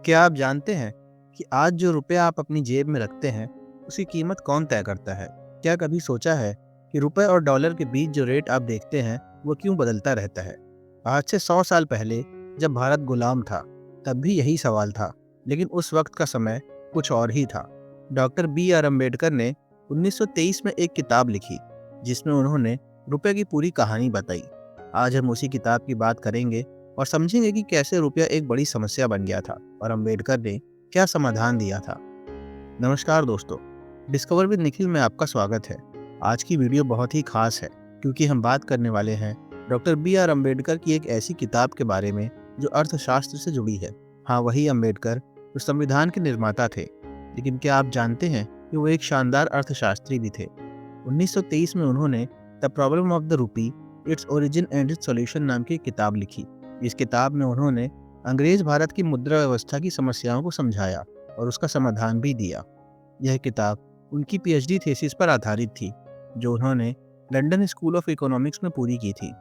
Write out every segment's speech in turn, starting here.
क्या आप जानते हैं कि आज जो रुपया आप अपनी जेब में रखते हैं, उसकी कीमत कौन तय करता है? क्या कभी सोचा है कि रुपए और डॉलर के बीच जो रेट आप देखते हैं, वो क्यों बदलता रहता है? आज से 100 साल पहले जब भारत गुलाम था, तब भी यही सवाल था, लेकिन उस वक्त का समय कुछ और ही था। डॉक्टर बी आर अम्बेडकर ने 1923 में एक किताब लिखी, जिसमें उन्होंने रुपए की पूरी कहानी बताई। आज हम उसी किताब की बात करेंगे और समझेंगे कि कैसे रुपया एक बड़ी समस्या बन गया था और अम्बेडकर ने क्या समाधान दिया था। नमस्कार दोस्तों, डिस्कवर विद निखिल में आपका स्वागत है। आज की वीडियो बहुत ही खास है क्योंकि हम बात करने वाले हैं डॉक्टर बी आर अम्बेडकर की एक ऐसी किताब के बारे में जो अर्थशास्त्र से जुड़ी है। हाँ, वही अम्बेडकर जो संविधान के निर्माता थे, लेकिन क्या आप जानते हैं कि वो एक शानदार अर्थशास्त्री भी थे। 1923 में उन्होंने the problem of the rupee, its origin and it's solution नाम की किताब लिखी। इस किताब में उन्होंने अंग्रेज भारत की मुद्रा व्यवस्था की समस्याओं को समझाया और उसका समाधान भी दिया। यह किताब उनकी पीएचडी थीसिस पर आधारित थी, जो उन्होंने लंदन स्कूल ऑफ इकोनॉमिक्स में पूरी की थी।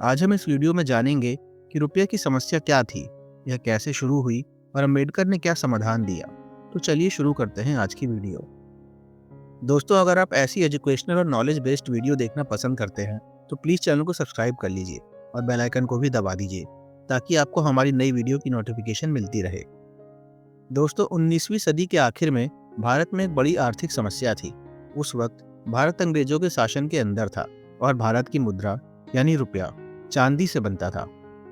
आज हम इस वीडियो में जानेंगे कि रुपये की समस्या क्या थी, यह कैसे शुरू हुई और अम्बेडकर ने क्या समाधान दिया। तो चलिए शुरू करते हैं आज की वीडियो। दोस्तों, अगर आप ऐसी एजुकेशनल और नॉलेज बेस्ड वीडियो देखना पसंद करते हैं तो प्लीज़ चैनल को सब्सक्राइब कर लीजिए और बेल आइकन को भी दबा दीजिए ताकि आपको हमारी नई वीडियो की नोटिफिकेशन मिलती रहे। दोस्तों, 19वीं सदी के आखिर में भारत में एक बड़ी आर्थिक समस्या थी। उस वक्त भारत अंग्रेजों के शासन के अंदर था और भारत की मुद्रा यानी रुपया चांदी से बनता था।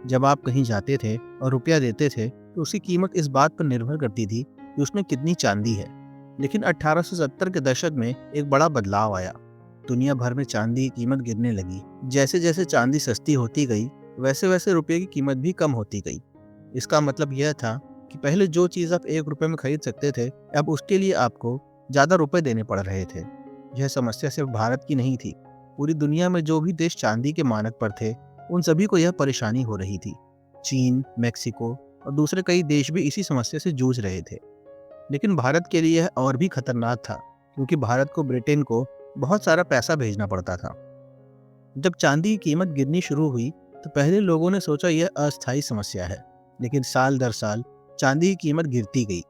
जब आप कहीं जाते थे और रुपया देते थे तो उसकी कीमत इस बात पर निर्भर करती थी कि उसमें कितनी चांदी है। लेकिन 1870 के दशक में एक बड़ा बदलाव आया। दुनिया भर में चांदी की कीमत गिरने लगी। जैसे जैसे चांदी सस्ती होती गई, वैसे वैसे रुपये की कीमत भी कम होती गई। इसका मतलब यह था कि पहले जो चीज़ आप 1 रुपये में खरीद सकते थे, अब उसके लिए आपको ज़्यादा रुपए देने पड़ रहे थे। यह समस्या सिर्फ भारत की नहीं थी। पूरी दुनिया में जो भी देश चांदी के मानक पर थे, उन सभी को यह परेशानी हो रही थी। चीन, मैक्सिको और दूसरे कई देश भी इसी समस्या से जूझ रहे थे। लेकिन भारत के लिए यह और भी खतरनाक था, क्योंकि भारत को ब्रिटेन को बहुत सारा पैसा भेजना पड़ता था। जब चांदी की कीमत गिरनी शुरू हुई तो पहले लोगों ने सोचा यह अस्थायी समस्या है, लेकिन साल दर साल चांदी की कीमत गिरती गई।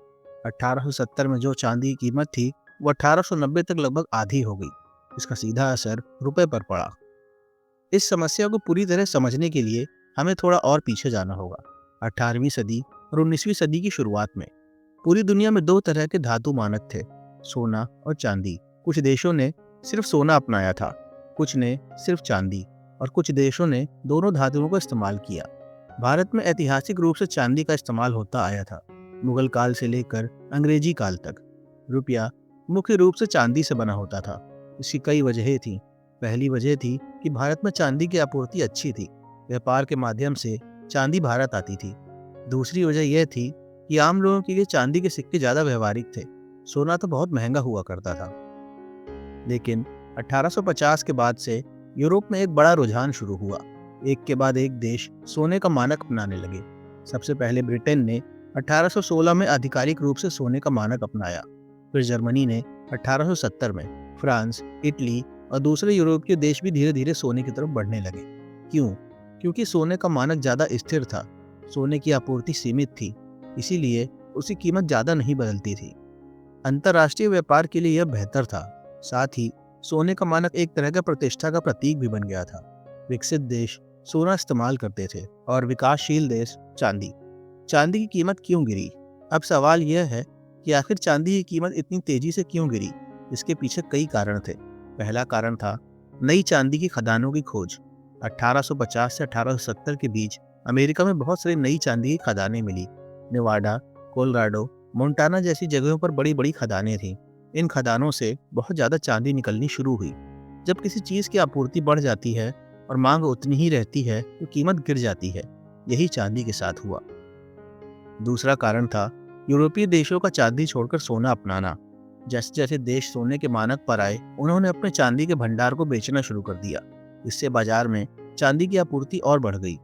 1870 में जो चांदी की कीमत थी, वो 1890 तक लगभग आधी हो गई। इसका सीधा असर रुपए पर पड़ा। इस समस्या को पूरी तरह समझने के लिए हमें थोड़ा और पीछे जाना होगा। 18वीं सदी और 19वीं सदी की शुरुआत में पूरी दुनिया में 2 तरह के धातु मानक थे, सोना और चांदी। कुछ देशों ने सिर्फ सोना अपनाया था, कुछ ने सिर्फ चांदी, और कुछ देशों ने दोनों धातुओं का इस्तेमाल किया। भारत में ऐतिहासिक रूप से चांदी का इस्तेमाल होता आया था। मुगल काल से लेकर अंग्रेजी काल तक रुपया मुख्य रूप से चांदी से बना होता था। इसकी कई वजहें थीं। पहली वजह थी कि भारत में चांदी की आपूर्ति अच्छी थी। व्यापार के माध्यम से चांदी भारत आती थी। दूसरी वजह यह थी कि आम लोगों के लिए चांदी के सिक्के ज़्यादा व्यवहारिक थे। सोना तो बहुत महंगा हुआ करता था। लेकिन 1850 के बाद से यूरोप में एक बड़ा रुझान शुरू हुआ। एक के बाद एक देश सोने का मानक अपनाने लगे। सबसे पहले ब्रिटेन ने 1816 में आधिकारिक रूप से सोने का मानक अपनाया। फिर जर्मनी ने 1870 में, फ्रांस, इटली और दूसरे यूरोपीय देश भी धीरे धीरे सोने की तरफ बढ़ने लगे। क्यों? क्योंकि सोने का मानक ज़्यादा स्थिर था, सोने की आपूर्ति सीमित थी, इसीलिए उसकी कीमत ज़्यादा नहीं बदलती थी। अंतर्राष्ट्रीय व्यापार के लिए यह बेहतर था। साथ ही सोने का मानक एक तरह का प्रतिष्ठा का प्रतीक भी बन गया था। विकसित देश सोना इस्तेमाल करते थे और विकासशील देश चांदी। चांदी की कीमत क्यों गिरी? अब सवाल यह है कि आखिर चांदी की कीमत इतनी तेजी से क्यों गिरी? इसके पीछे कई कारण थे। पहला कारण था नई चांदी की खदानों की खोज। 1850 से 1870 के बीच अमेरिका में बहुत सारी नई चांदी की खदानें मिली। नेवाडा, कोलोराडो, मोंटाना जैसी जगहों पर बड़ी बड़ी खदानें थीं। इन खदानों से बहुत ज़्यादा चांदी निकलनी शुरू हुई। जब किसी चीज़ की आपूर्ति बढ़ जाती है और मांग उतनी ही रहती है तो कीमत गिर जाती है। यही चांदी के साथ हुआ। दूसरा कारण था यूरोपीय देशों का चांदी छोड़कर सोना अपनाना। जैसे जैसे देश सोने के मानक पर आए, उन्होंने अपने चांदी के भंडार को बेचना शुरू कर दिया। इससे बाजार में चांदी की आपूर्ति और बढ़ गई।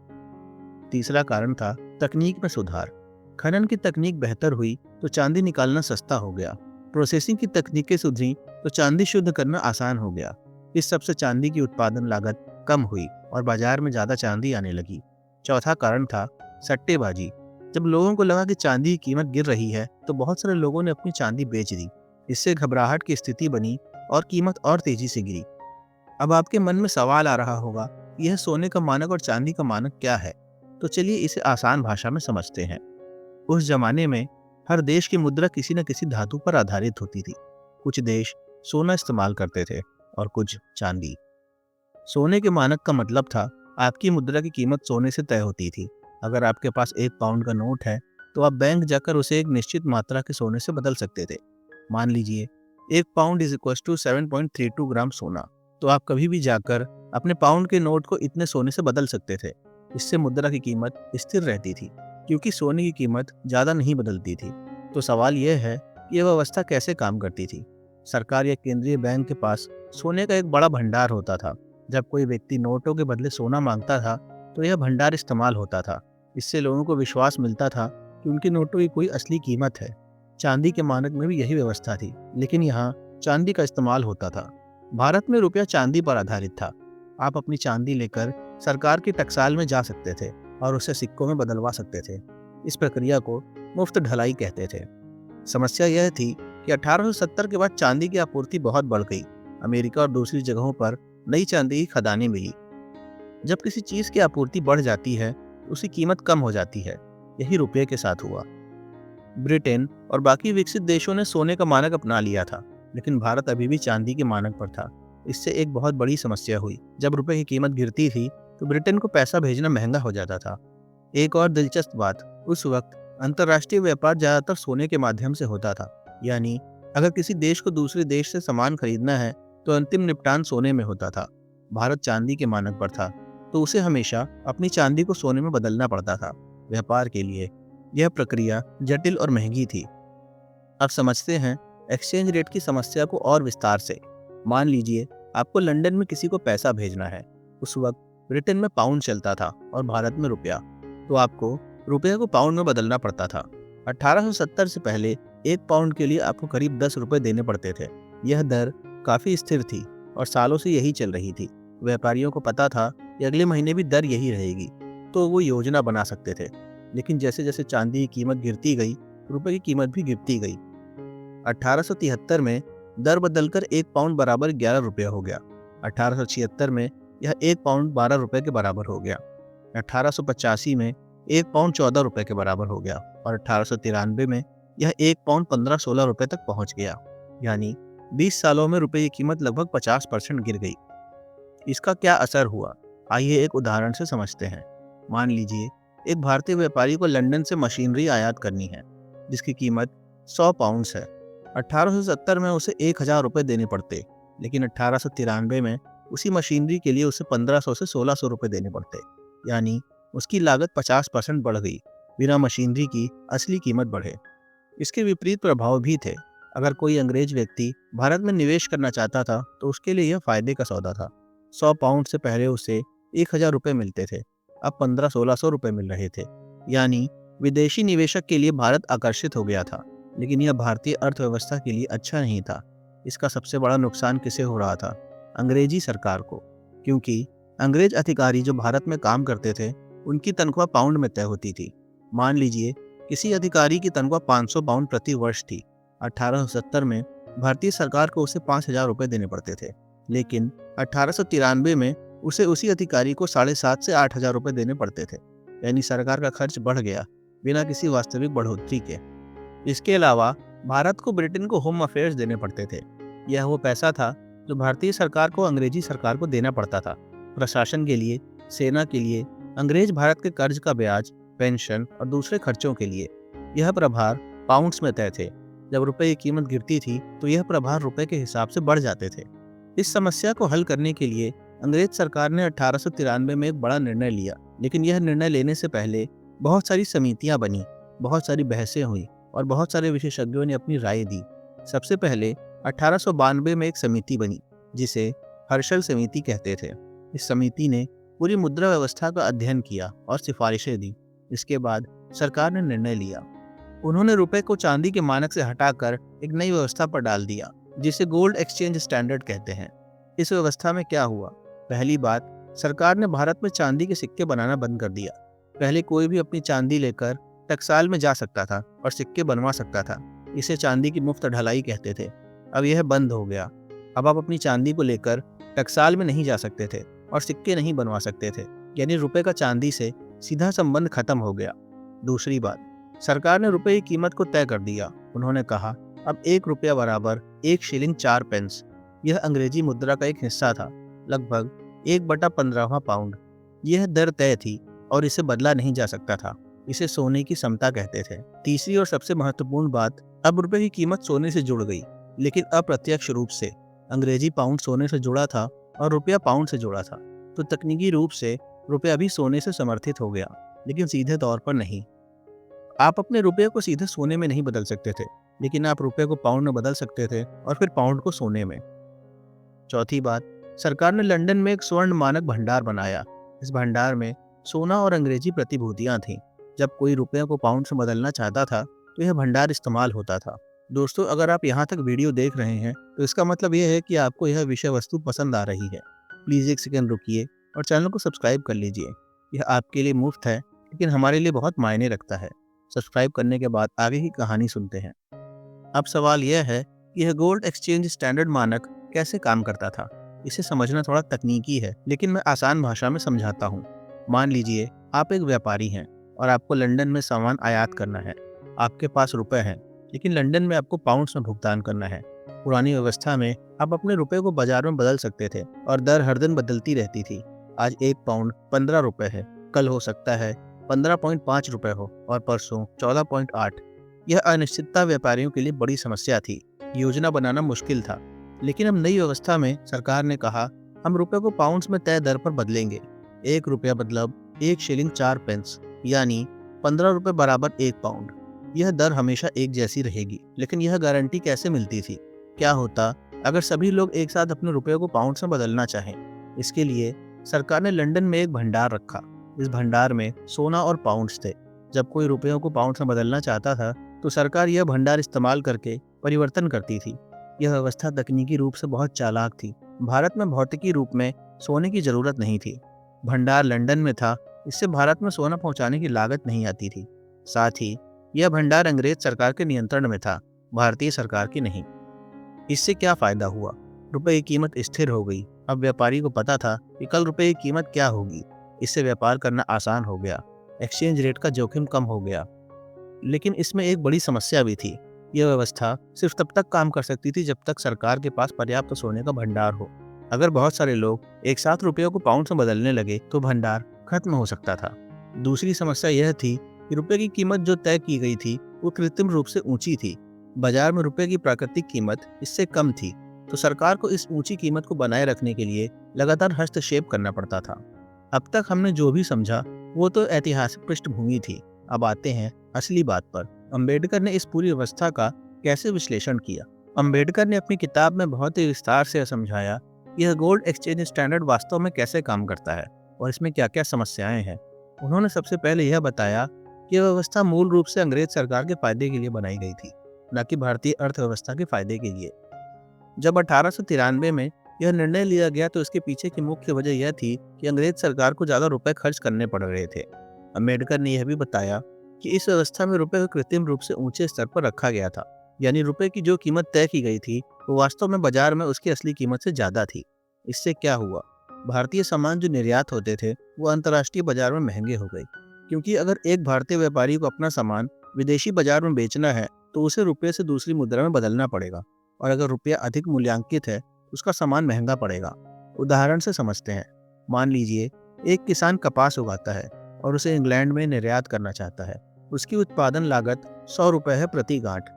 तीसरा कारण था तकनीक में सुधार। खनन की तकनीक बेहतर हुई तो चांदी निकालना सस्ता हो गया। प्रोसेसिंग की तकनीकें सुधरी तो चांदी शुद्ध करना आसान हो गया। इस सबसे चांदी की उत्पादन लागत कम हुई और बाजार में ज़्यादा चांदी आने लगी। चौथा कारण था सट्टेबाजी। जब लोगों को लगा कि चांदी की कीमत गिर रही है तो बहुत सारे लोगों ने अपनी चांदी बेच दी। इससे घबराहट की स्थिति बनी और कीमत और तेजी से गिरी। अब आपके मन में सवाल आ रहा होगा, यह सोने का मानक और चांदी का मानक क्या है? तो चलिए इसे आसान भाषा में समझते हैं। उस जमाने में हर देश की मुद्रा किसी न किसी धातु पर आधारित होती थी। कुछ देश सोना इस्तेमाल करते थे और कुछ चांदी। सोने के मानक का मतलब था आपकी मुद्रा की कीमत सोने से तय होती थी। अगर आपके पास 1 पाउंड का नोट है तो आप बैंक जाकर उसे एक निश्चित मात्रा के सोने से बदल सकते थे। मान लीजिए 1 पाउंड इज इक्वल टू 7.32 ग्राम सोना। तो आप कभी भी जाकर अपने पाउंड के नोट को इतने सोने से बदल सकते थे। इससे मुद्रा की कीमत स्थिर रहती थी क्योंकि सोने की कीमत ज़्यादा नहीं बदलती थी। तो सवाल यह है कि यह व्यवस्था कैसे काम करती थी। सरकार या केंद्रीय बैंक के पास सोने का एक बड़ा भंडार होता था। जब कोई व्यक्ति नोटों के बदले सोना मांगता था तो यह भंडार इस्तेमाल होता था। इससे लोगों को विश्वास मिलता था कि उनके नोटों की कोई असली कीमत है। चांदी के मानक में भी यही व्यवस्था थी, लेकिन यहाँ चांदी का इस्तेमाल होता था। भारत में रुपया चांदी पर आधारित था। आप अपनी चांदी लेकर सरकार की टकसाल में जा सकते थे और उसे सिक्कों में बदलवा सकते थे। इस प्रक्रिया को मुफ्त ढलाई कहते थे। समस्या यह थी कि 1870 के बाद चांदी की आपूर्ति बहुत बढ़ गई। अमेरिका और दूसरी जगहों पर नई चांदी की खदानें मिली। जब किसी चीज की आपूर्ति बढ़ जाती है तो उसकी कीमत कम हो जाती है। यही रुपये के साथ हुआ। ब्रिटेन और बाकी विकसित देशों ने सोने का मानक अपना लिया था, लेकिन भारत अभी भी चांदी के मानक पर था। इससे एक बहुत बड़ी समस्या हुई। जब रुपए की कीमत गिरती थी तो ब्रिटेन को पैसा भेजना महंगा हो जाता था। एक और दिलचस्प बात, उस वक्त अंतर्राष्ट्रीय व्यापार ज्यादातर सोने के माध्यम से होता था। यानी अगर किसी देश को दूसरे देश से सामान खरीदना है तो अंतिम निपटान सोने में होता था। भारत चांदी के मानक पर था तो उसे हमेशा अपनी चांदी को सोने में बदलना पड़ता था। व्यापार के लिए यह प्रक्रिया जटिल और महंगी थी। अब समझते हैं एक्सचेंज रेट की समस्या को और विस्तार से। मान लीजिए आपको लंदन में किसी को पैसा भेजना है। उस वक्त ब्रिटेन में पाउंड चलता था और भारत में रुपया। तो आपको रुपये को पाउंड में बदलना पड़ता था। 1870 से पहले 1 पाउंड के लिए आपको करीब 10 रुपये देने पड़ते थे। यह दर काफ़ी स्थिर थी और सालों से यही चल रही थी। व्यापारियों को पता था कि अगले महीने भी दर यही रहेगी, तो वो योजना बना सकते थे। लेकिन जैसे जैसे चांदी की कीमत गिरती गई, रुपए की कीमत भी गिरती गई। 1873 में दर बदलकर 1 पाउंड बराबर 11 रुपये हो गया। 1876 में यह 1 पाउंड 12 रुपये के बराबर हो गया। 1885 में 1 पाउंड 14 रुपये के बराबर हो गया और 1893 में यह 1 पाउंड 15-16 रुपये तक पहुंच गया। यानी 20 सालों में रुपए की कीमत लगभग 50% गिर गई। इसका क्या असर हुआ, आइए एक उदाहरण से समझते हैं। मान लीजिए एक भारतीय व्यापारी को लंदन से मशीनरी आयात करनी है जिसकी कीमत 100 पाउंड्स है। 1870 में उसे 1000 रुपये देने पड़ते, लेकिन 1893 में उसी मशीनरी के लिए उसे 1500 से 1600 रुपये देने पड़ते। यानी उसकी लागत 50% बढ़ गई बिना मशीनरी की असली कीमत बढ़े। इसके विपरीत प्रभाव भी थे। अगर कोई अंग्रेज व्यक्ति भारत में निवेश करना चाहता था तो उसके लिए यह फायदे का सौदा था। 100 पाउंड से पहले उसे 1000 रुपये मिलते थे, अब 1500-1600 रुपये मिल रहे थे। यानी विदेशी निवेशक के लिए भारत आकर्षित हो गया था, लेकिन यह भारतीय अर्थव्यवस्था के लिए अच्छा नहीं था। इसका सबसे बड़ा नुकसान किसे हो रहा था? अंग्रेजी सरकार को, क्योंकि अंग्रेज अधिकारी जो भारत में काम करते थे उनकी तनख्वाह पाउंड में तय होती थी। मान लीजिए किसी अधिकारी की तनख्वाह 500 पाउंड प्रति वर्ष थी। 1870 में भारतीय सरकार को उसे 5000 रुपये देने पड़ते थे, लेकिन 1893 में उसे उसी अधिकारी को 7,500 से 8,000 रुपये देने पड़ते थे। यानी सरकार का खर्च बढ़ गया बिना किसी वास्तविक बढ़ोतरी के। इसके अलावा भारत को ब्रिटेन को होम अफेयर्स देने पड़ते थे। यह वो पैसा था जो भारतीय सरकार को अंग्रेजी सरकार को देना पड़ता था। प्रशासन के लिए, सेना के लिए, अंग्रेज भारत के कर्ज का ब्याज, पेंशन और दूसरे खर्चों के लिए। यह प्रभार पाउंड्स में तय थे। जब रुपए की कीमत गिरती थी तो यह प्रभार रुपए के हिसाब से बढ़ जाते थे। इस समस्या को हल करने के लिए अंग्रेज सरकार ने 1893 में एक बड़ा निर्णय लिया, लेकिन यह निर्णय लेने से पहले बहुत सारी समितियां बनी, बहुत सारी बहसें हुई और बहुत सारे विशेषज्ञों ने अपनी राय दी। सबसे पहले 1892 में एक समिति बनी जिसे हर्शल समिति कहते थे। इस समिति ने पूरी मुद्रा व्यवस्था का अध्ययन किया और सिफारिशें दी। इसके बाद सरकार ने निर्णय लिया। उन्होंने रुपए को चांदी के मानक से हटाकर एक नई व्यवस्था पर डाल दिया जिसे गोल्ड एक्सचेंज स्टैंडर्ड कहते हैं। इस व्यवस्था में क्या हुआ? पहली बात, सरकार ने भारत में चांदी के सिक्के बनाना बंद कर दिया। पहले कोई भी अपनी चांदी लेकर टकसाल में जा सकता था और सिक्के बनवा सकता था। इसे चांदी की मुफ्त ढलाई कहते थे। अब यह बंद हो गया। अब आप अपनी चांदी को लेकर टकसाल में नहीं जा सकते थे और सिक्के नहीं बनवा सकते थे। यानी रुपए का चांदी से सीधा संबंध खत्म हो गया। दूसरी बात, सरकार ने रुपए की कीमत को तय कर दिया। उन्होंने कहा अब 1 रुपया बराबर 1 शिलिंग 4 पेंस। यह अंग्रेजी मुद्रा का एक हिस्सा था, लगभग 1/15वां पाउंड। यह दर तय थी और इसे बदला नहीं जा सकता था। इसे सोने की समता कहते थे। तीसरी और सबसे महत्वपूर्ण बात, अब रुपए की कीमत सोने से जुड़ गई, लेकिन अप्रत्यक्ष रूप से। अंग्रेजी पाउंड सोने से जुड़ा था और रुपया पाउंड से जुड़ा था। तो तकनीकी रूप से रुपया भी सोने से समर्थित हो गया, लेकिन सीधे तौर पर नहीं। आप अपने रुपये को सीधे सोने में नहीं बदल सकते थे, लेकिन आप रुपये को पाउंड में बदल सकते थे और फिर पाउंड को सोने में। चौथी बात, सरकार ने लंदन में एक स्वर्ण मानक भंडार बनाया। इस भंडार में सोना और अंग्रेजी प्रतिभूतियां थीं। जब कोई रुपये को पाउंड से बदलना चाहता था तो यह भंडार इस्तेमाल होता था। दोस्तों, अगर आप यहाँ तक वीडियो देख रहे हैं तो इसका मतलब यह है कि आपको यह विषय वस्तु पसंद आ रही है। प्लीज़ एक सेकंड रुकिए और चैनल को सब्सक्राइब कर लीजिए। यह आपके लिए मुफ्त है, लेकिन हमारे लिए बहुत मायने रखता है। सब्सक्राइब करने के बाद आगे की कहानी सुनते हैं। अब सवाल यह है कि यह गोल्ड एक्सचेंज स्टैंडर्ड मानक कैसे काम करता था। इसे समझना थोड़ा तकनीकी है, लेकिन मैं आसान भाषा में समझाता हूँ। मान लीजिए आप एक व्यापारी हैं और आपको लंदन में सामान आयात करना है। आपके पास रुपए हैं, लेकिन लंदन में आपको पाउंड्स में भुगतान करना है। पुरानी व्यवस्था में आप अपने रुपए को बाजार में बदल सकते थे और दर हर दिन बदलती रहती थी। आज 1 पाउंड 15 रुपए है, कल हो सकता है 15.5 रुपए हो और परसों 14.8। यह अनिश्चितता व्यापारियों के लिए बड़ी समस्या थी। योजना बनाना मुश्किल था। लेकिन अब नई व्यवस्था में सरकार ने कहा हम रुपए को पाउंड्स में तय दर पर बदलेंगे। 1 रुपया मतलब 1 शिलिंग 4 पेंस, यानी 15 रुपए बराबर 1 पाउंड। यह दर हमेशा एक जैसी रहेगी। लेकिन यह गारंटी कैसे मिलती थी? क्या होता अगर सभी लोग एक साथ अपने रुपये को पाउंड्स में बदलना चाहें? इसके लिए सरकार ने लंदन में एक भंडार रखा। इस भंडार में सोना और पाउंड्स थे। जब कोई रुपयों को पाउंड्स में बदलना चाहता था तो सरकार यह भंडार इस्तेमाल करके परिवर्तन करती थी। यह व्यवस्था तकनीकी रूप से बहुत चालाक थी। भारत में भौतिकी रूप में सोने की जरूरत नहीं थी। भंडार लंदन में था, इससे भारत में सोना पहुंचाने की लागत नहीं आती थी। साथ ही यह भंडार अंग्रेज सरकार के नियंत्रण में था, भारतीय सरकार की नहीं। इससे क्या फायदा हुआ? रुपए की कीमत स्थिर हो गई। अब व्यापारी को पता था कि कल रुपए की कीमत क्या होगी। इससे व्यापार करना आसान हो गया। एक्सचेंज रेट का जोखिम कम हो गया। लेकिन इसमें एक बड़ी समस्या भी थी। यह व्यवस्था सिर्फ तब तक काम कर सकती थी जब तक सरकार के पास पर्याप्त सोने का भंडार हो। अगर बहुत सारे लोग एक साथ रुपयों को पाउंड में बदलने लगे तो भंडार खत्म हो सकता था। दूसरी समस्या यह थी कि रुपए की कीमत जो तय की गई थी वो कृत्रिम रूप से ऊंची थी। बाजार में रुपए की प्राकृतिक कीमत इससे कम थी, तो सरकार को इस ऊंची कीमत को बनाए रखने के लिए लगातार हस्तक्षेप करना पड़ता था। अब तक हमने जो भी समझा वो तो ऐतिहासिक पृष्ठभूमि थी। अब आते हैं असली बात पर। अंबेडकर ने इस पूरी व्यवस्था का कैसे विश्लेषण किया? अंबेडकर ने अपनी किताब में बहुत ही विस्तार से समझाया यह गोल्ड एक्सचेंज स्टैंडर्ड वास्तव में कैसे काम करता है और इसमें क्या क्या समस्याएं हैं। उन्होंने सबसे पहले यह बताया कि यह व्यवस्था मूल रूप से अंग्रेज सरकार के फायदे के लिए बनाई गई थी, न कि भारतीय अर्थव्यवस्था के फायदे के लिए। जब 1893 में यह निर्णय लिया गया तो इसके पीछे की मुख्य वजह यह थी कि अंग्रेज सरकार को ज्यादा रुपए खर्च करने पड़ रहे थे। अंबेडकर ने यह भी बताया कि इस व्यवस्था में रुपए को कृत्रिम रूप से ऊंचे स्तर पर रखा गया था, यानी रुपए की जो कीमत तय की गई थी वो वास्तव में बाजार में उसकी असली कीमत से ज्यादा थी। इससे क्या हुआ? भारतीय सामान जो निर्यात होते थे वो अंतर्राष्ट्रीय बाजार में महंगे हो गए, क्योंकि अगर एक भारतीय व्यापारी को अपना सामान विदेशी बाजार में बेचना है तो उसे रुपये से दूसरी मुद्रा में बदलना पड़ेगा, और अगर रुपया अधिक मूल्यांकित है तो उसका सामान महंगा पड़ेगा। उदाहरण से समझते हैं। मान लीजिए एक किसान कपास उगाता है और उसे इंग्लैंड में निर्यात करना चाहता है। उसकी उत्पादन लागत 100 रुपये है प्रति गांठ।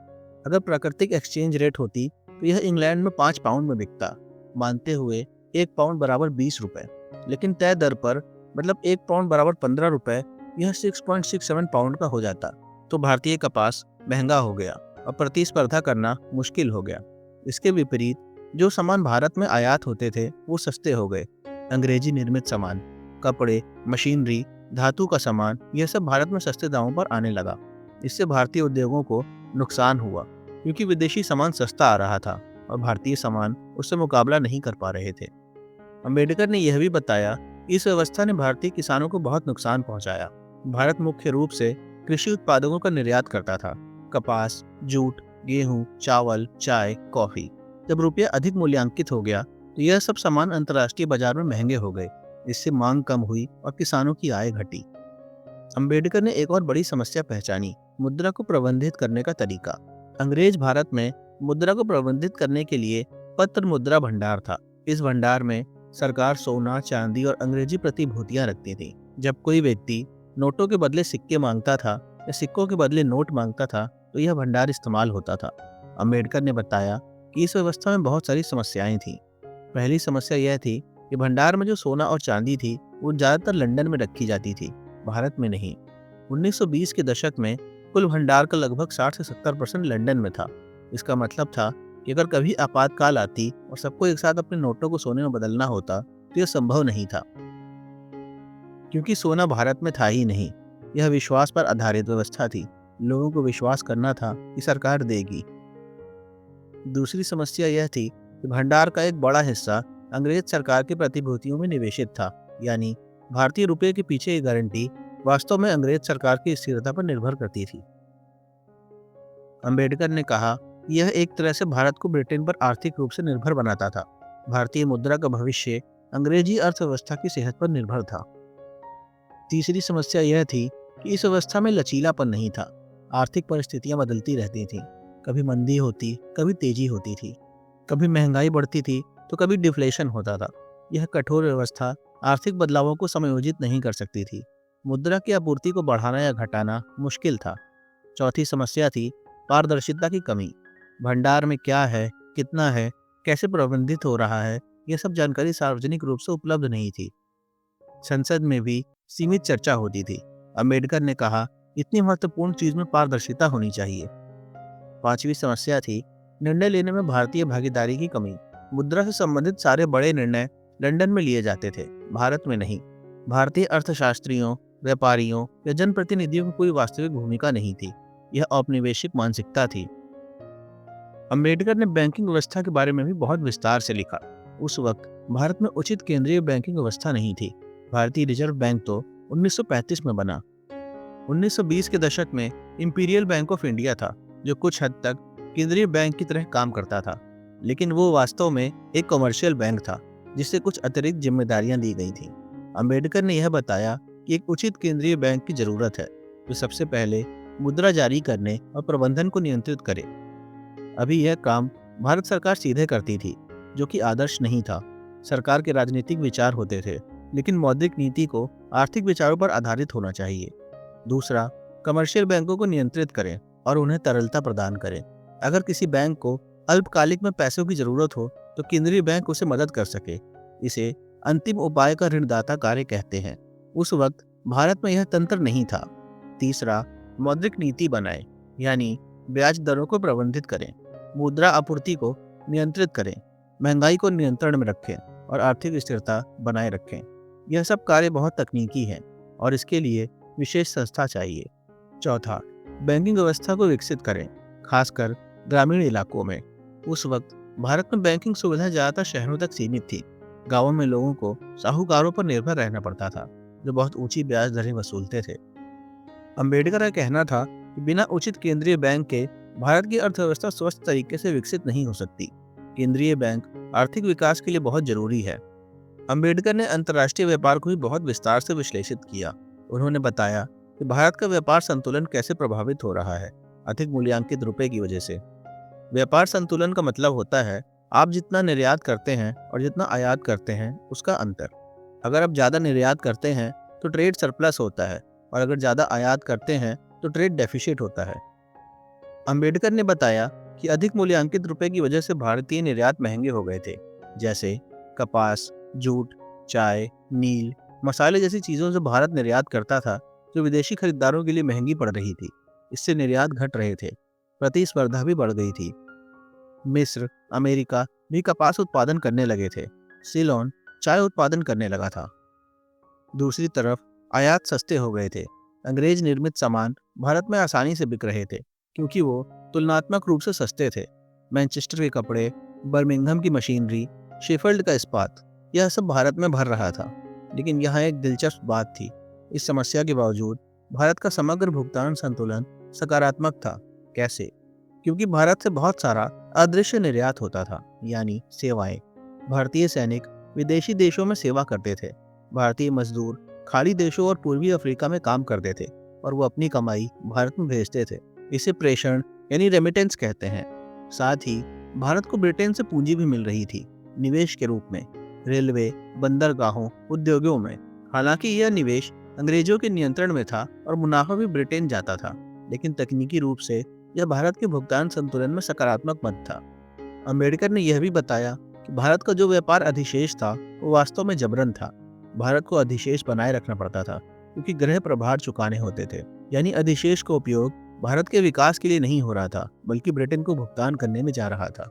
अगर प्राकृतिक एक्सचेंज रेट होती तो यह इंग्लैंड में 5 पाउंड में बिकता, मानते हुए 1 पाउंड बराबर 20 रुपये। लेकिन तय दर पर, मतलब 1 पाउंड बराबर 15 रुपये, यह 6.67 पाउंड का हो जाता। तो भारतीय कपास महंगा हो गया और प्रतिस्पर्धा करना मुश्किल हो गया। इसके विपरीत जो सामान भारत में आयात होते थे वो सस्ते हो गए। अंग्रेजी निर्मित सामान, कपड़े, मशीनरी, धातु का सामान, यह सब भारत में सस्ते दामों पर आने लगा। इससे भारतीय उद्योगों को नुकसान हुआ, क्योंकि विदेशी सामान सस्ता आ रहा था और भारतीय सामान उससे मुकाबला नहीं कर पा रहे थे। अंबेडकर ने यह भी बताया इस व्यवस्था ने भारतीय किसानों को बहुत नुकसान पहुंचाया। भारत मुख्य रूप से कृषि उत्पादों का निर्यात करता था। कपास, जूट, गेहूं, चावल, चाय, कॉफी। जब रुपया अधिक मूल्यांकित हो गया तो यह सब सामान अंतर्राष्ट्रीय बाजार में महंगे हो गए। इससे मांग कम हुई और किसानों की आय घटी। अंबेडकर ने एक और बड़ी समस्या पहचानी, मुद्रा को प्रबंधित करने का तरीका। अंग्रेज भारत में मुद्रा को प्रबंधित करने के लिए पत्र मुद्रा भंडार था। इस भंडार में सरकार सोना, चांदी और अंग्रेजी प्रतिभूतियां रखती थी। जब कोई व्यक्ति नोटों के बदले सिक्के मांगता था या सिक्कों के बदले नोट मांगता था तो यह भंडार इस्तेमाल होता था। अंबेडकर ने बताया कि इस व्यवस्था में बहुत सारी समस्याएं थीं। पहली समस्या यह थी कि भंडार में जो सोना और चांदी थी वो ज़्यादातर लंदन में रखी जाती थी, भारत में नहीं। 1920 के दशक में कुल भंडार का लगभग 60 से 70% लंदन में था। इसका मतलब था कि अगर कभी आपातकाल आती और सबको एक साथ अपने नोटों को सोने में बदलना होता तो यह संभव नहीं था, क्योंकि सोना भारत में था ही नहीं। यह विश्वास पर आधारित व्यवस्था थी। लोगों को विश्वास करना था कि सरकार देगी। दूसरी समस्या यह थी कि भंडार का एक बड़ा हिस्सा अंग्रेज सरकार की प्रतिभूतियों में निवेशित था, यानी भारतीय रुपये के पीछे की गारंटी वास्तव में अंग्रेज सरकार की स्थिरता पर निर्भर करती थी। अंबेडकर ने कहा कि यह एक तरह से भारत को ब्रिटेन पर आर्थिक रूप से निर्भर बनाता था। भारतीय मुद्रा का भविष्य अंग्रेजी अर्थव्यवस्था की सेहत पर निर्भर था। तीसरी समस्या यह थी कि इस व्यवस्था में लचीलापन नहीं था। आर्थिक परिस्थितियां बदलती रहती थीं। कभी मंदी होती, कभी तेजी होती थी, कभी महंगाई बढ़ती थी तो कभी डिफ्लेशन होता था। यह कठोर व्यवस्था आर्थिक बदलावों को समायोजित नहीं कर सकती थी। मुद्रा की आपूर्ति को बढ़ाना या घटाना मुश्किल था। चौथी समस्या थी पारदर्शिता की कमी। भंडार में क्या है, कितना है, कैसे प्रबंधित हो रहा है, यह सब जानकारी सार्वजनिक रूप से उपलब्ध नहीं थी। संसद में भी सीमित चर्चा होती थी। अंबेडकर ने कहा इतनी महत्वपूर्ण चीज में पारदर्शिता होनी चाहिए। पांचवी समस्या थी निर्णय लेने में भारतीय भागीदारी की कमी। मुद्रा से संबंधित सारे बड़े निर्णय लंदन में लिए जाते थे, भारत में नहीं। भारतीय अर्थशास्त्रियों, व्यापारियों या जनप्रतिनिधियों की कोई वास्तविक भूमिका नहीं थी। यह औपनिवेशिक मानसिकता थी। अंबेडकर ने बैंकिंग व्यवस्था के बारे में भी बहुत विस्तार से लिखा। उस वक्त भारत में उचित केंद्रीय बैंकिंग व्यवस्था नहीं थी। भारतीय रिजर्व बैंक तो 1935 में बना। 1920 के दशक में इंपीरियल बैंक ऑफ इंडिया था, जो कुछ हद तक केंद्रीय बैंक की तरह काम करता था, लेकिन वो वास्तव में एक कमर्शियल बैंक था जिससे कुछ अतिरिक्त जिम्मेदारियां दी गई थीं। अंबेडकर ने यह बताया कि एक उचित केंद्रीय बैंक की जरूरत है जो सबसे पहले मुद्रा जारी करने और प्रबंधन को नियंत्रित करे। अभी यह काम भारत सरकार सीधे करती थी, जो कि आदर्श नहीं था। सरकार के राजनीतिक विचार होते थे, लेकिन मौद्रिक नीति को आर्थिक विचारों पर आधारित होना चाहिए। दूसरा, कमर्शियल बैंकों को नियंत्रित करें और उन्हें तरलता प्रदान करें। अगर किसी बैंक को अल्पकालिक में पैसों की जरूरत हो तो केंद्रीय बैंक उसे मदद कर सके। इसे अंतिम उपाय का ऋणदाता कार्य कहते हैं। उस वक्त भारत में यह तंत्र नहीं था। तीसरा, मौद्रिक नीति बनाएं, यानी ब्याज दरों को प्रबंधित करें, मुद्रा आपूर्ति को नियंत्रित करें, महंगाई को नियंत्रण में रखें और आर्थिक स्थिरता बनाए रखें। यह सब कार्य बहुत तकनीकी हैं और इसके लिए विशेष संस्था चाहिए। चौथा, बैंकिंग व्यवस्था को विकसित करें, खासकर ग्रामीण इलाकों में। उस वक्त भारत में बैंकिंग सुविधा ज़्यादातर शहरों तक सीमित थी। गांवों में लोगों को साहूकारों पर निर्भर रहना पड़ता था, जो बहुत ऊंची ब्याज दरें वसूलते थे। अंबेडकर का कहना था कि बिना उचित केंद्रीय बैंक के भारत की अर्थव्यवस्था स्वस्थ तरीके से विकसित नहीं हो सकती। केंद्रीय बैंक आर्थिक विकास के लिए बहुत जरूरी है। अंबेडकर ने अंतर्राष्ट्रीय व्यापार को भी बहुत विस्तार से विश्लेषित किया। उन्होंने बताया कि भारत का व्यापार संतुलन कैसे प्रभावित हो रहा है अधिक मूल्यांकित रुपए की वजह से। व्यापार संतुलन का मतलब होता है आप जितना निर्यात करते हैं और जितना आयात करते हैं उसका अंतर। अगर आप ज़्यादा निर्यात करते हैं तो ट्रेड सरप्लस होता है और अगर ज़्यादा आयात करते हैं तो ट्रेड डेफिसिट होता है। अंबेडकर ने बताया कि अधिक मूल्यांकित रुपए की वजह से भारतीय निर्यात महंगे हो गए थे, जैसे कपास, जूट, चाय, नील, मसाले जैसी चीज़ों से भारत निर्यात करता था जो विदेशी खरीदारों के लिए महंगी पड़ रही थी। इससे निर्यात घट रहे थे, प्रतिस्पर्धा भी बढ़ गई थी। मिस्र, अमेरिका भी कपास उत्पादन करने लगे थे। सीलोन चाय उत्पादन करने लगा था। दूसरी तरफ आयात सस्ते हो गए थे। अंग्रेज निर्मित सामान भारत में आसानी से बिक रहे थे क्योंकि वो तुलनात्मक रूप से सस्ते थे। मैनचेस्टर के कपड़े, बर्मिंघम की मशीनरी, शेफील्ड का इस्पात, यह सब भारत में भर रहा था। लेकिन यहाँ एक दिलचस्प बात थी। इस समस्या के बावजूद भारत का समग्र भुगतान संतुलन सकारात्मक था। कैसे? क्योंकि भारत से बहुत सारा अदृश्य निर्यात होता था, यानी सेवाएं। भारतीय सैनिक विदेशी देशों में सेवा करते थे। भारतीय मजदूर खाड़ी देशों और पूर्वी अफ्रीका में काम करते थे और वो अपनी कमाई भारत में भेजते थे। इसे प्रेषण यानी रेमिटेंस कहते हैं। साथ ही भारत को ब्रिटेन से पूंजी भी मिल रही थी, निवेश के रूप में, रेलवे, बंदरगाहों, उद्योगों में। हालांकि यह निवेश अंग्रेजों के नियंत्रण में था और मुनाफा भी ब्रिटेन जाता था, लेकिन तकनीकी रूप से यह भारत के भुगतान संतुलन में सकारात्मक मत था। अम्बेडकर ने यह भी बताया कि भारत का जो व्यापार अधिशेष था वो वास्तव में जबरन था। भारत को अधिशेष बनाए रखना पड़ता था क्योंकि गृह प्रभार चुकाने होते थे, यानी अधिशेष का उपयोग भारत के विकास के लिए नहीं हो रहा था, बल्कि ब्रिटेन को भुगतान करने में जा रहा था।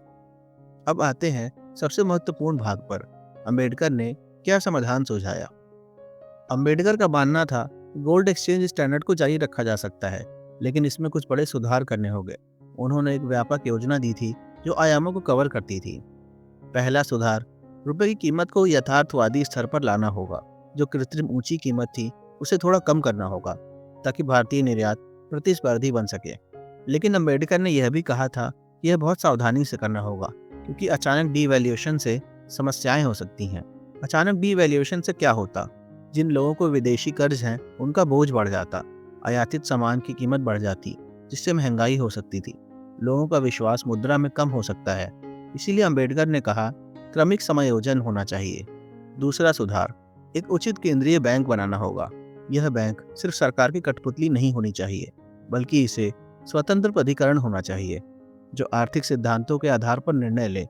अब आते हैं सबसे महत्वपूर्ण भाग पर। अम्बेडकर ने क्या समाधान सुझाया? अम्बेडकर का मानना था गोल्ड एक्सचेंज स्टैंडर्ड को जारी रखा जा सकता है, लेकिन इसमें कुछ बड़े सुधार करने होंगे। उन्होंने एक व्यापक योजना दी थी जो आयामों को कवर करती थी। पहला सुधार, रुपए की कीमत को यथार्थवादी स्तर पर लाना होगा। जो कृत्रिम ऊंची कीमत थी उसे थोड़ा कम करना होगा ताकि भारतीय निर्यात प्रतिस्पर्धी बन सके। लेकिन अम्बेडकर ने यह भी कहा था कि यह बहुत सावधानी से करना होगा क्योंकि अचानक डीवैल्यूएशन से समस्याएं हो सकती हैं। अचानक डीवैल्यूएशन से क्या होता? जिन लोगों को विदेशी कर्ज हैं उनका बोझ बढ़ जाता, आयातित सामान की कीमत बढ़ जाती, जिससे महंगाई हो सकती थी। लोगों का विश्वास मुद्रा में कम हो सकता है। इसीलिए अम्बेडकर ने कहा क्रमिक समायोजन होना चाहिए। दूसरा सुधार, एक उचित केंद्रीय बैंक बनाना होगा। यह बैंक सिर्फ सरकार की कठपुतली नहीं होनी चाहिए, बल्कि इसे स्वतंत्र प्राधिकरण होना चाहिए जो आर्थिक सिद्धांतों के आधार पर निर्णय ले।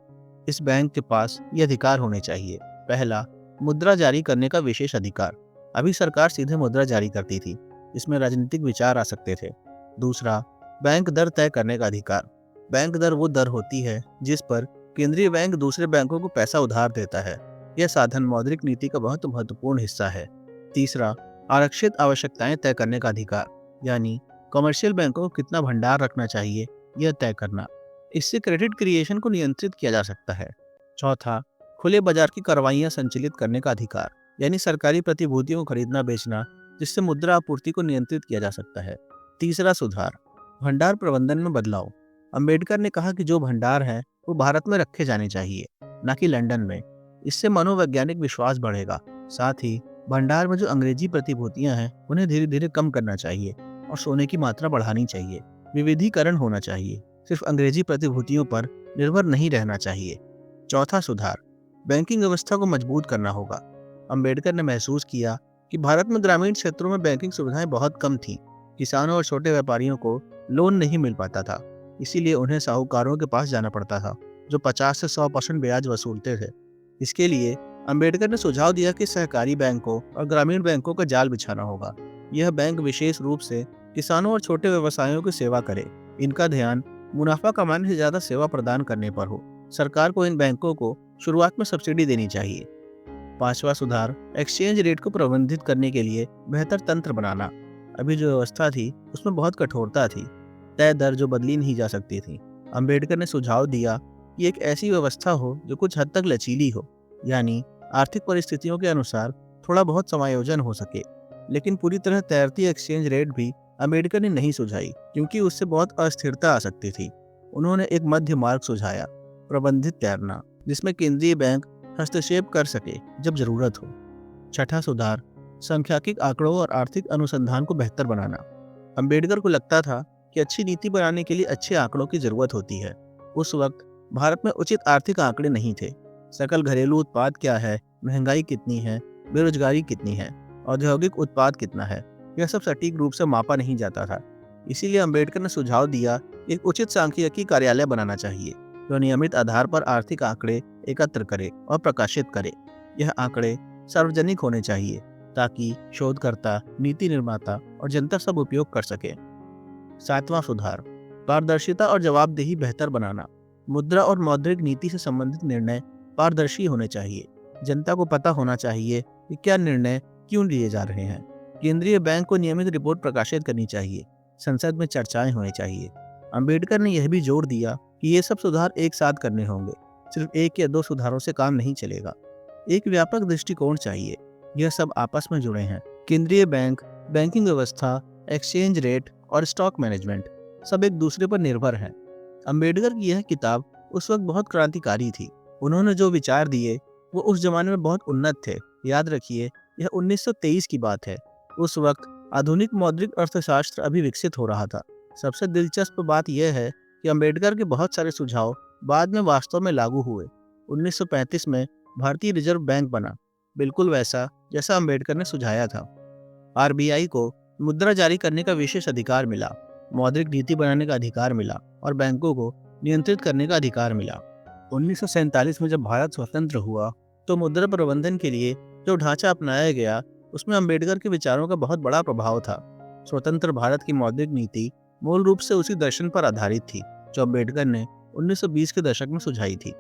इस बैंक के पास ये अधिकार होने चाहिए। पहला, मुद्रा जारी करने का विशेष अधिकार। अभी सरकार सीधे मुद्रा जारी करती थी, इसमें राजनीतिक विचार आ सकते थे। दूसरा, बैंक दर तय करने का अधिकार। बैंक दर वो दर होती है जिस पर केंद्रीय बैंक दूसरे बैंकों को पैसा उधार देता है। यह साधन मौद्रिक नीति का बहुत महत्वपूर्ण हिस्सा है। तीसरा, आरक्षित आवश्यकताएं तय करने का अधिकार, यानी कमर्शियल बैंकों को कितना भंडार रखना चाहिए यह तय करना। इससे क्रेडिट क्रिएशन को नियंत्रित किया जा सकता है। चौथा, खुले बाजार की कार्रवाइयां संचालित करने का अधिकार, यानी सरकारी प्रतिभूतियों को खरीदना बेचना, जिससे मुद्रा आपूर्ति को नियंत्रित किया जा सकता है। तीसरा सुधार, भंडार प्रबंधन में बदलाव। अम्बेडकर ने कहा कि जो भंडार है वो भारत में रखे जाने चाहिए, न कि लंदन में। इससे मनोवैज्ञानिक विश्वास बढ़ेगा। साथ ही भंडार में जो अंग्रेजी प्रतिभूतियां हैं उन्हें धीरे धीरे कम करना चाहिए और सोने की मात्रा बढ़ानी चाहिए। विविधीकरण होना चाहिए, सिर्फ अंग्रेजी प्रतिभूतियों पर निर्भर नहीं रहना चाहिए। चौथा सुधार, बैंकिंग व्यवस्था को मजबूत करना होगा। अम्बेडकर ने महसूस किया कि भारत में ग्रामीण क्षेत्रों में बैंकिंग सुविधाएं बहुत कम थीं। किसानों और छोटे व्यापारियों को लोन नहीं मिल पाता था, इसीलिए उन्हें साहूकारों के पास जाना पड़ता था जो 50 से 100% ब्याज वसूलते थे। इसके लिए अम्बेडकर ने सुझाव दिया कि सहकारी बैंकों और ग्रामीण बैंकों का जाल बिछाना होगा। यह बैंक विशेष रूप से किसानों और छोटे व्यवसायों की सेवा करे। इनका ध्यान मुनाफा कमाने से ज्यादा सेवा प्रदान करने पर हो। सरकार को इन बैंकों को शुरुआत में सब्सिडी देनी चाहिए। पांचवा सुधार, एक्सचेंज रेट को प्रबंधित करने के लिए बेहतर तंत्र बनाना। अभी जो व्यवस्था थी उसमें बहुत कठोरता थी, तय दर जो बदली नहीं जा सकती थी। अम्बेडकर ने सुझाव दिया कि एक ऐसी व्यवस्था हो जो कुछ हद तक लचीली हो, यानी आर्थिक परिस्थितियों के अनुसार थोड़ा बहुत समायोजन हो सके। लेकिन पूरी तरह तैरती एक्सचेंज रेट भी अम्बेडकर ने नहीं सुझाई क्योंकि उससे बहुत अस्थिरता आ सकती थी। उन्होंने एक मध्य मार्ग सुझाया, प्रबंधित तैरना, जिसमें केंद्रीय बैंक हस्तक्षेप कर सके जब जरूरत हो। छठा सुधार, सांख्यिकीय आंकड़ों और आर्थिक अनुसंधान को बेहतर बनाना। अम्बेडकर को लगता था कि अच्छी नीति बनाने के लिए अच्छे आंकड़ों की जरूरत होती है। उस वक्त भारत में उचित आर्थिक आंकड़े नहीं थे। सकल घरेलू उत्पाद क्या है, महंगाई कितनी है, बेरोजगारी कितनी है, औद्योगिक उत्पाद कितना है, यह सब सटीक रूप से मापा नहीं जाता था। इसीलिए अम्बेडकर ने सुझाव दिया एक उचित सांख्यिकी कार्यालय बनाना चाहिए जो नियमित आधार पर आर्थिक आंकड़े एकत्र करे और प्रकाशित करे। यह आंकड़े सार्वजनिक होने चाहिए ताकि शोधकर्ता, नीति निर्माता और जनता सब उपयोग कर सके। सातवां सुधार, पारदर्शिता और जवाबदेही बेहतर बनाना। मुद्रा और मौद्रिक नीति से संबंधित निर्णय पारदर्शी होने चाहिए। जनता को पता होना चाहिए कि क्या निर्णय क्यों लिए जा रहे हैं। केंद्रीय बैंक को नियमित रिपोर्ट प्रकाशित करनी चाहिए। संसद में चर्चाएं होनी चाहिए। अम्बेडकर ने यह भी जोर दिया कि ये सब सुधार एक साथ करने होंगे, सिर्फ एक या दो सुधारों से काम नहीं चलेगा। एक व्यापक दृष्टिकोण चाहिए। यह सब आपस में जुड़े हैं। केंद्रीय बैंक, बैंकिंग व्यवस्था, एक्सचेंज रेट और स्टॉक मैनेजमेंट सब एक दूसरे पर निर्भर हैं। अंबेडकर की यह किताब उस वक्त बहुत क्रांतिकारी थी। उन्होंने जो विचार दिए वो उस जमाने में बहुत उन्नत थे। याद रखिए, यह 1923 की बात है। उस वक्त आधुनिक मौद्रिक अर्थशास्त्र अभी विकसित हो रहा था। सबसे दिलचस्प बात यह है कि अंबेडकर के बहुत सारे सुझाव बाद में वास्तव में लागू हुए। 1935 में भारतीय रिजर्व बैंक बना, बिल्कुल वैसा जैसा अंबेडकर ने सुझाया था। आरबीआई को मुद्रा जारी करने का विशेष अधिकार मिला, मौद्रिक नीति बनाने का अधिकार मिला और बैंकों को नियंत्रित करने का अधिकार मिला। 1947 में जब भारत स्वतंत्र हुआ तो मुद्रा प्रबंधन के लिए जो ढांचा अपनाया गया उसमें अंबेडकर के विचारों का बहुत बड़ा प्रभाव था। स्वतंत्र भारत की मौद्रिक नीति मूल रूप से उसी दर्शन पर आधारित थी जो अंबेडकर ने 1920 के दशक में सुझाई थी।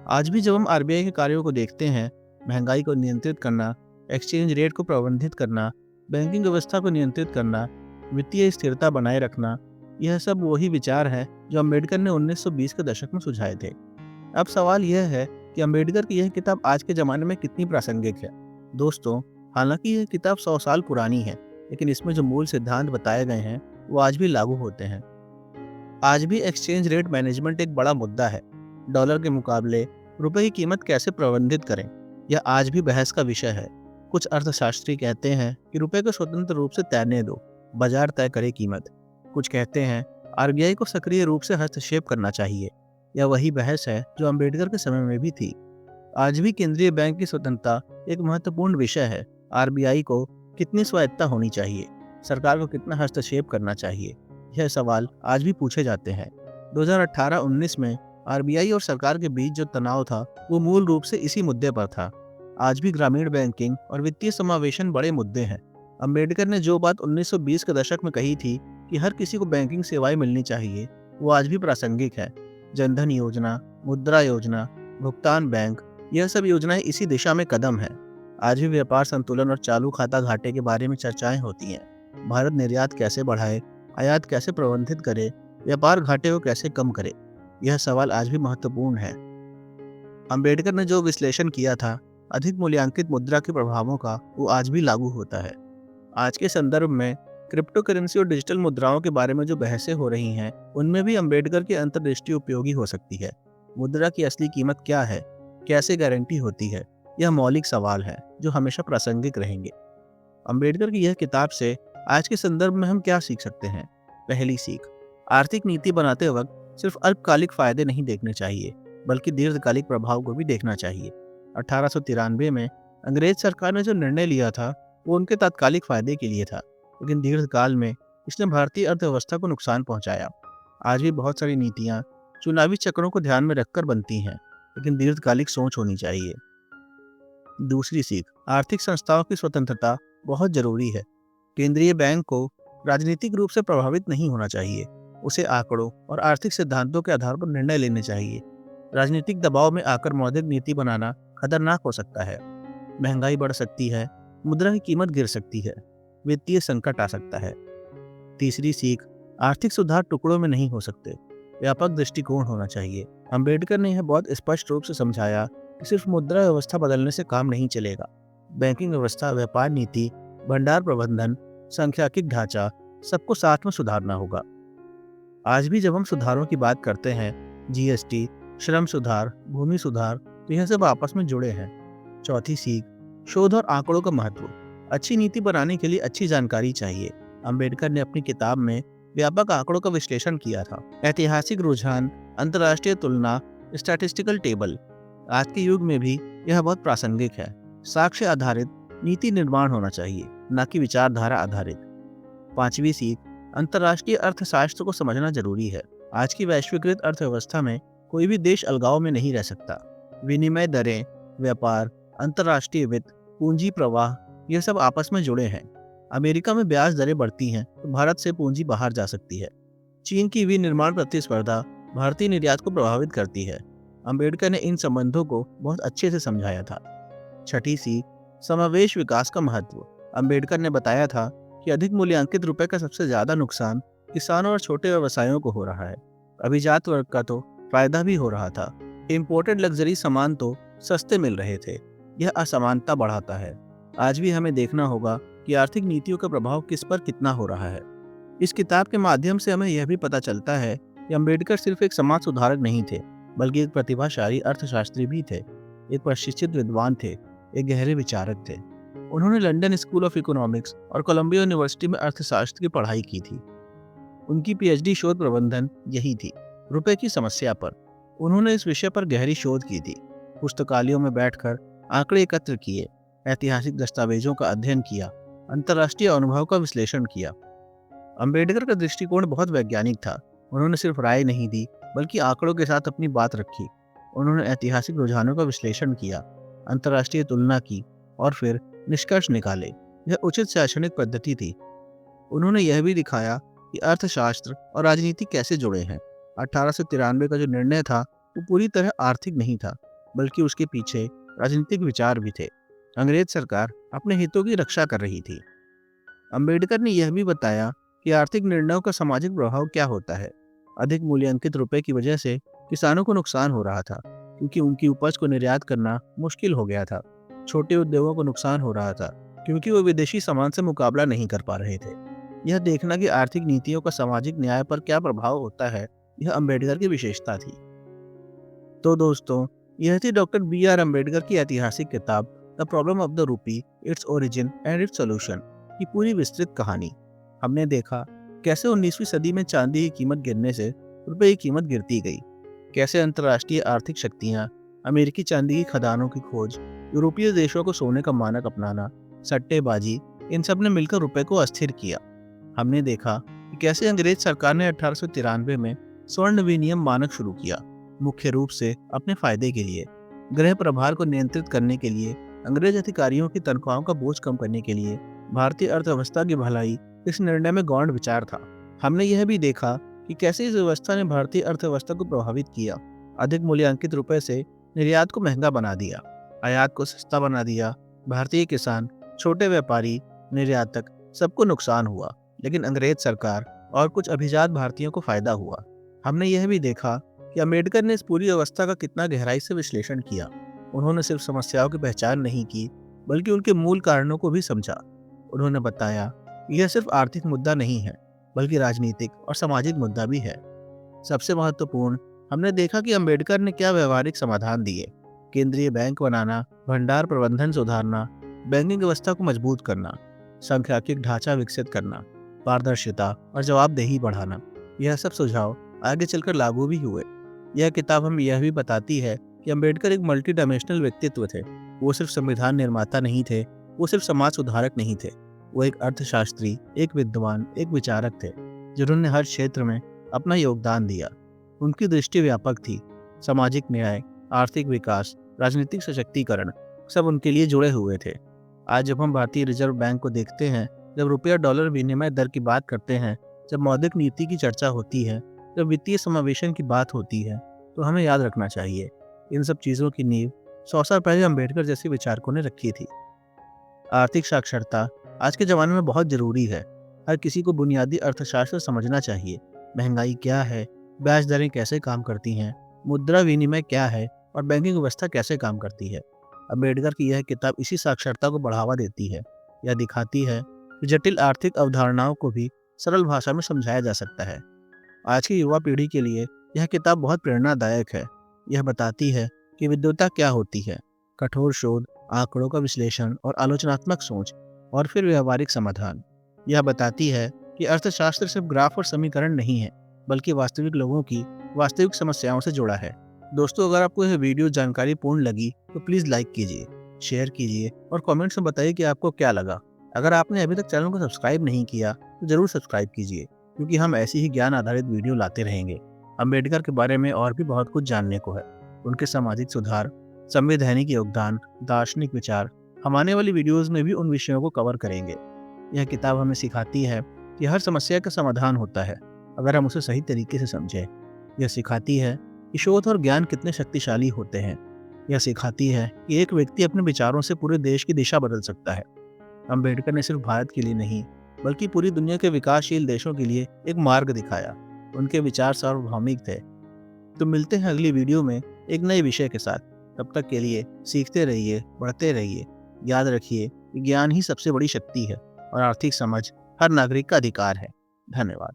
आज भी जब हम आरबीआई के कार्यों को देखते हैं, महंगाई को नियंत्रित करना, एक्सचेंज रेट को प्रबंधित करना, बैंकिंग व्यवस्था को नियंत्रित करना, वित्तीय स्थिरता बनाए रखना, यह सब वही विचार है जो अंबेडकर ने 1920 के दशक में सुझाए थे। अब सवाल यह है कि अंबेडकर की यह किताब आज के ज़माने में कितनी प्रासंगिक है। दोस्तों, हालांकि यह किताब 100 साल पुरानी है, लेकिन इसमें जो मूल सिद्धांत बताए गए हैं वो आज भी लागू होते हैं। आज भी एक्सचेंज रेट मैनेजमेंट एक बड़ा मुद्दा है। डॉलर के मुकाबले रुपए की कीमत कैसे प्रबंधित करें, यह आज भी बहस का विषय है। कुछ अर्थशास्त्री कहते हैं कि रुपए को स्वतंत्र रूप से तैरने दो, बाजार तय करे कीमत। कुछ कहते हैं आरबीआई को सक्रिय रूप से हस्तक्षेप करना चाहिए। यह वही बहस है जो अंबेडकर के समय में भी थी। आज भी केंद्रीय बैंक की स्वतंत्रता एक महत्वपूर्ण विषय है। आरबीआई को कितनी स्वायत्तता होनी चाहिए, सरकार को कितना हस्तक्षेप करना चाहिए, यह सवाल आज भी पूछे जाते हैं। 2018-19 में आरबीआई और सरकार के बीच जो तनाव था वो मूल रूप से इसी मुद्दे पर था। आज भी ग्रामीण बैंकिंग और वित्तीय समावेशन बड़े मुद्दे हैं। अंबेडकर ने जो बात 1920 के दशक में कही थी कि हर किसी को बैंकिंग सेवाएं मिलनी चाहिए, वो आज भी प्रासंगिक है। जनधन योजना, मुद्रा योजना, भुगतान बैंक, यह सब योजनाएं इसी दिशा में कदम हैं। आज भी व्यापार संतुलन और चालू खाता घाटे के बारे में चर्चाएं होती हैं। भारत निर्यात कैसे बढ़ाए, आयात कैसे प्रबंधित करे, व्यापार घाटे को कैसे कम करे, यह सवाल आज भी महत्वपूर्ण है। अंबेडकर ने जो विश्लेषण किया था अधिक मूल्यांकित मुद्रा के प्रभावों का, वो आज भी लागू होता है। आज के संदर्भ में क्रिप्टो करेंसी और डिजिटल मुद्राओं के बारे में जो बहसें हो रही हैं, उनमें भी अंबेडकर की अंतर्दृष्टि उपयोगी हो सकती है। मुद्रा की असली कीमत क्या है, कैसे गारंटी होती है, यह मौलिक सवाल है जो हमेशा प्रासंगिक रहेंगे। अंबेडकर की यह किताब से आज के संदर्भ में हम क्या सीख सकते हैं? पहली सीख, आर्थिक नीति बनाते वक्त सिर्फ अल्पकालिक फायदे नहीं देखने चाहिए, बल्कि दीर्घकालिक प्रभाव को भी देखना चाहिए। 1893 में अंग्रेज सरकार ने जो निर्णय लिया था वो उनके तात्कालिक फायदे के लिए था, लेकिन दीर्घकाल में इसने भारतीय अर्थव्यवस्था को नुकसान पहुंचाया। आज भी बहुत सारी नीतियां चुनावी चक्रों को ध्यान में रखकर बनती हैं, लेकिन दीर्घकालिक सोच होनी चाहिए। दूसरी सीख, आर्थिक संस्थाओं की स्वतंत्रता बहुत जरूरी है। केंद्रीय बैंक को राजनीतिक रूप से प्रभावित नहीं होना चाहिए। उसे आंकड़ों और आर्थिक सिद्धांतों के आधार पर निर्णय लेने चाहिए। राजनीतिक दबाव में आकर मौद्रिक नीति बनाना खतरनाक हो सकता है। महंगाई बढ़ सकती है, मुद्रा की कीमत गिर सकती है, वित्तीय संकट आ सकता है। तीसरी सीख, आर्थिक सुधार टुकड़ों में नहीं हो सकते, व्यापक दृष्टिकोण होना चाहिए। अंबेडकर ने यह बहुत स्पष्ट रूप से समझाया कि सिर्फ मुद्रा व्यवस्था बदलने से काम नहीं चलेगा। बैंकिंग व्यवस्था, व्यापार नीति, भंडार प्रबंधन, सांख्यिकीय ढांचा, सबको साथ में सुधारना होगा। आज भी जब हम सुधारों की बात करते हैं, जीएसटी, श्रम सुधार, भूमि सुधार, तो यह सब आपस में जुड़े हैं। चौथी सीख, शोध और आंकड़ों का महत्व। अच्छी नीति बनाने के लिए अच्छी जानकारी चाहिए। अंबेडकर ने अपनी किताब में व्यापक आंकड़ों का विश्लेषण किया था। ऐतिहासिक रुझान, अंतर्राष्ट्रीय तुलना, स्टैटिस्टिकल टेबल। आज के युग में भी यह बहुत प्रासंगिक है। साक्ष्य आधारित नीति निर्माण होना चाहिए, न कि विचारधारा आधारित। पांचवी सीख, अंतर्राष्ट्रीय अर्थशास्त्र को समझना जरूरी है। आज की वैश्वीकृत अर्थव्यवस्था में कोई भी देश अलगाव में नहीं रह सकता। विनिमय दरें, व्यापार, अंतर्राष्ट्रीय वित्त, पूंजी प्रवाह, ये सब आपस में जुड़े हैं। अमेरिका में ब्याज दरें बढ़ती हैं तो भारत से पूंजी बाहर जा सकती है। चीन की विनिर्माण प्रतिस्पर्धा भारतीय निर्यात को प्रभावित करती है। अंबेडकर ने इन संबंधों को बहुत अच्छे से समझाया था। छठी सीख, समावेश विकास का महत्व। अंबेडकर ने बताया था कि अधिक मूल्यांकित रुपए का सबसे ज्यादा नुकसान किसानों और छोटे व्यवसायों को हो रहा है। अभिजात वर्ग का तो फायदा भी हो रहा था। इम्पोर्टेड लग्जरी सामान तो सस्ते मिल रहे थे। यह असमानता बढ़ाता है। आज भी हमें देखना होगा कि आर्थिक नीतियों का प्रभाव किस पर कितना हो रहा है। इस किताब के माध्यम से हमें यह भी पता चलता है कि अम्बेडकर सिर्फ एक समाज सुधारक नहीं थे, बल्कि एक प्रतिभाशाली अर्थशास्त्री भी थे, एक प्रशिक्षित विद्वान थे, एक गहरे विचारक थे। उन्होंने लंदन स्कूल ऑफ इकोनॉमिक्स और कोलंबिया यूनिवर्सिटी में अर्थशास्त्र की पढ़ाई की थी। उनकी पीएचडी शोध प्रबंधन यही थी, रुपए की समस्या पर। उन्होंने इस विषय पर गहरी शोध की थी, पुस्तकालयों में बैठकर आंकड़े एकत्र किए, ऐतिहासिक दस्तावेजों का अध्ययन किया, अंतर्राष्ट्रीय अनुभव का विश्लेषण किया। अंबेडकर का दृष्टिकोण बहुत वैज्ञानिक था। उन्होंने सिर्फ राय नहीं दी, बल्कि आंकड़ों के साथ अपनी बात रखी। उन्होंने ऐतिहासिक रुझानों का विश्लेषण किया, अंतर्राष्ट्रीय तुलना की और फिर निष्कर्ष निकाले। यह उचित शैक्षणिक पद्धति थी। उन्होंने यह भी दिखाया कि अर्थशास्त्र और राजनीति कैसे जुड़े हैं। 1893 का जो निर्णय था वो पूरी तरह आर्थिक नहीं था, बल्कि उसके पीछे राजनीतिक विचार भी थे। अंग्रेज सरकार अपने हितों की रक्षा कर रही थी। अंबेडकर ने यह भी बताया कि आर्थिक निर्णयों का सामाजिक प्रभाव क्या होता है। अधिक मूल्यांकित रुपए की वजह से किसानों को नुकसान हो रहा था, क्योंकि उनकी उपज को निर्यात करना मुश्किल हो गया था। छोटे उद्योगों को नुकसान हो रहा था, क्योंकि वो विदेशी सामान से मुकाबला नहीं कर पा रहे थे। यह देखना कि आर्थिक नीतियों का सामाजिक न्याय पर क्या प्रभाव होता है, यह अंबेडकर की विशेषता थी। तो दोस्तों, यह थी डॉक्टर बी.आर. अंबेडकर की ऐतिहासिक किताब the problem of the rupee, its origin and it's solution की पूरी विस्तृत कहानी। हमने देखा कैसे 19वीं सदी में चांदी की कीमत गिरने से रुपए की कीमत गिरती गई, कैसे अंतर्राष्ट्रीय आर्थिक शक्तियां, अमेरिकी चांदी की खदानों की खोज, यूरोपीय देशों को सोने का मानक अपनाना, सट्टेबाजी, इन सब ने मिलकर रुपए को अस्थिर किया। हमने देखा कि कैसे अंग्रेज सरकार ने 1893 में स्वर्ण विनिमय मानक शुरू किया, मुख्य रूप से अपने फायदे के लिए, गृह प्रभार को नियंत्रित करने के लिए, अंग्रेज अधिकारियों की तनख्वाहों का बोझ कम करने के लिए। भारतीय अर्थव्यवस्था की भलाई इस निर्णय में गौण विचार था। हमने यह भी देखा कि कैसे इस व्यवस्था ने भारतीय अर्थव्यवस्था को प्रभावित किया। अधिक मूल्यांकित रुपए से निर्यात को महंगा बना दिया, आयात को सस्ता बना दिया। भारतीय किसान, छोटे व्यापारी, निर्यातक, सबको नुकसान हुआ, लेकिन अंग्रेज सरकार और कुछ अभिजात भारतीयों को फायदा हुआ। हमने यह भी देखा कि अंबेडकर ने इस पूरी व्यवस्था का कितना गहराई से विश्लेषण किया। उन्होंने सिर्फ समस्याओं की पहचान नहीं की, बल्कि उनके मूल कारणों को भी समझा। उन्होंने बताया कि यह सिर्फ आर्थिक मुद्दा नहीं है, बल्कि राजनीतिक और सामाजिक मुद्दा भी है। सबसे महत्वपूर्ण, हमने देखा कि अंबेडकर ने क्या व्यवहारिक समाधान दिए। केंद्रीय बैंक बनाना, भंडार प्रबंधन सुधारना, बैंकिंग व्यवस्था को मजबूत करना, सांख्यिकीय ढांचा विकसित करना, पारदर्शिता और जवाबदेही बढ़ाना। यह सब सुझाव आगे चलकर लागू भी हुए। यह किताब हमें यह भी बताती है कि अंबेडकर एक मल्टी डायमेंशनल व्यक्तित्व थे। वो सिर्फ संविधान निर्माता नहीं थे, वो सिर्फ समाज सुधारक नहीं थे, वो एक अर्थशास्त्री, एक विद्वान, एक विचारक थे, जिन्होंने हर क्षेत्र में अपना योगदान दिया। उनकी दृष्टि व्यापक थी। सामाजिक न्याय, आर्थिक विकास, राजनीतिक सशक्तिकरण, सब उनके लिए जुड़े हुए थे। आज जब हम भारतीय रिजर्व बैंक को देखते हैं, जब रुपया डॉलर विनिमय दर की बात करते हैं, जब मौद्रिक नीति की चर्चा होती है, जब वित्तीय समावेशन की बात होती है, तो हमें याद रखना चाहिए इन सब चीज़ों की नींव 100 साल पहले अंबेडकर जैसे विचारकों ने रखी थी। आर्थिक साक्षरता आज के ज़माने में बहुत ज़रूरी है। हर किसी को बुनियादी अर्थशास्त्र समझना चाहिए। महंगाई क्या है, ब्याज दरें कैसे काम करती हैं, मुद्रा विनिमय क्या है और बैंकिंग व्यवस्था कैसे काम करती है। अंबेडकर की यह किताब इसी साक्षरता को बढ़ावा देती है। यह दिखाती है कि जटिल आर्थिक अवधारणाओं को भी सरल भाषा में समझाया जा सकता है। आज की युवा पीढ़ी के लिए यह किताब बहुत प्रेरणादायक है। यह बताती है कि विद्वता क्या होती है, कठोर शोध, आंकड़ों का विश्लेषण और आलोचनात्मक सोच, और फिर व्यवहारिक समाधान। यह बताती है कि अर्थशास्त्र सिर्फ ग्राफ और समीकरण नहीं है, बल्कि वास्तविक लोगों की वास्तविक समस्याओं से जुड़ा है। दोस्तों, अगर आपको यह वीडियो जानकारी पूर्ण लगी तो प्लीज़ लाइक कीजिए, शेयर कीजिए और कमेंट्स में बताइए कि आपको क्या लगा। अगर आपने अभी तक चैनल को सब्सक्राइब नहीं किया तो ज़रूर सब्सक्राइब कीजिए, क्योंकि हम ऐसी ही ज्ञान आधारित वीडियो लाते रहेंगे। अंबेडकर के बारे में और भी बहुत कुछ जानने को है। उनके सामाजिक सुधार, संवैधानिक योगदान, दार्शनिक विचार, हम आने वाली वीडियोज़ में भी उन विषयों को कवर करेंगे। यह किताब हमें सिखाती है कि हर समस्या का समाधान होता है, अगर हम उसे सही तरीके से समझें। यह सिखाती है कि शोध और ज्ञान कितने शक्तिशाली होते हैं। यह सिखाती है कि एक व्यक्ति अपने विचारों से पूरे देश की दिशा बदल सकता है। अंबेडकर ने सिर्फ भारत के लिए नहीं, बल्कि पूरी दुनिया के विकासशील देशों के लिए एक मार्ग दिखाया। उनके विचार सार्वभौमिक थे। तो मिलते हैं अगली वीडियो में एक नए विषय के साथ। तब तक के लिए सीखते रहिए, बढ़ते रहिए। याद रखिए कि ज्ञान ही सबसे बड़ी शक्ति है। और आर्थिक समझ हर नागरिक का अधिकार है। धन्यवाद।